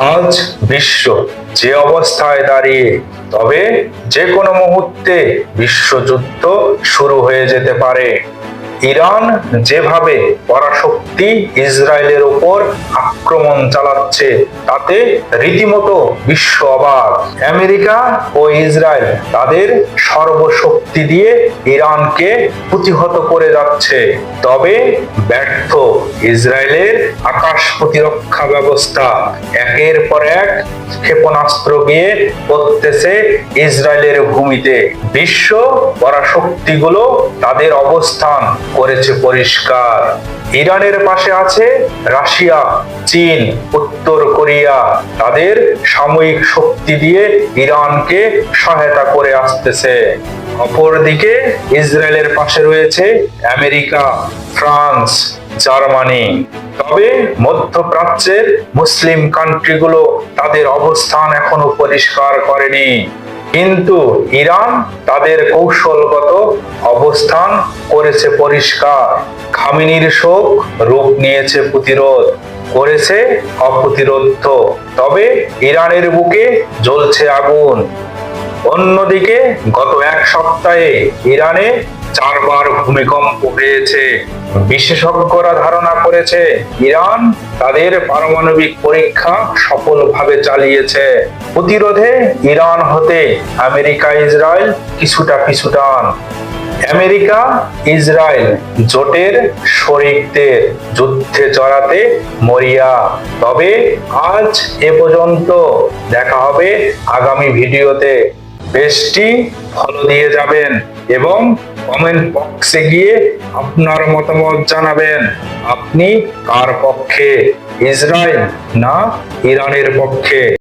আজ বিশ্ব যে অবস্থায় দাঁড়িয়ে, তবে যে কোনো মুহূর্তে বিশ্বযুদ্ধ শুরু হয়ে যেতে পারে। ইরান যেভাবে পরাশক্তি ইসরায়েলের উপর আক্রমণ চালাচ্ছে, তাতে রীতিমতো বিশ্ব অবাক। আমেরিকা ও ইসরায়েল তাদের সর্বশক্তি দিয়ে ইরানকে প্রতিহত করে যাচ্ছে, তবে ব্যর্থ ইসরায়েলের আকাশ প্রতিরক্ষা ব্যবস্থা একের পর এক ক্ষেপণাস্ত্র গিয়ে পড়তেছে ইসরায়েলের ভূমিতে। বিশ্ব পরাশক্তিগুলো তাদের অবস্থান করেছে পরিষ্কার। ইরানের পাশে আছে রাশিয়া, চীন, উত্তর কোরিয়া। তাদের সাময়িক শক্তি দিয়ে ইরানকে সহায়তা করে আসতেছে। অপরদিকে ইসরায়েলের পাশে রয়েছে আমেরিকা, ফ্রান্স, জার্মানি। তবে মধ্যপ্রাচ্যের মুসলিম কান্ট্রিগুলো তাদের অবস্থান এখনো পরিষ্কার করেনি, কিন্তু ইরান তাদের কৌশলগত অবস্থান করেছে পরিষ্কার। খামেনির শোক রূপ নিয়েছে প্রতিরোধ, করেছে অপ্রতিরোধ্য। তবে ইরানের বুকে জ্বলছে আগুন। অন্যদিকে গত এক সপ্তাহে ইরানে 4বার ভূমিকম্প হয়েছে। বিশেষজ্ঞরা ধারণা করেছে ইরান তাদের পারমাণবিক পরীক্ষা সফলভাবে চালিয়েছে। প্রতিরোধে ইরান হতে আমেরিকা, ইসরায়েল কিছুটা পিছুটান। আমেরিকা ইসরায়েল জোটের শরিকদের যুদ্ধে জড়াতে মরিয়া। তবে আজ এ পর্যন্ত, দেখা হবে আগামী ভিডিওতে। পেজটি ফলো দিয়ে যাবেন এবং কমেন্ট বক্সে গিয়ে আপনার মতামত জানাবেন। আপনি কার পক্ষে, ইসরায়েল না ইরানের পক্ষে?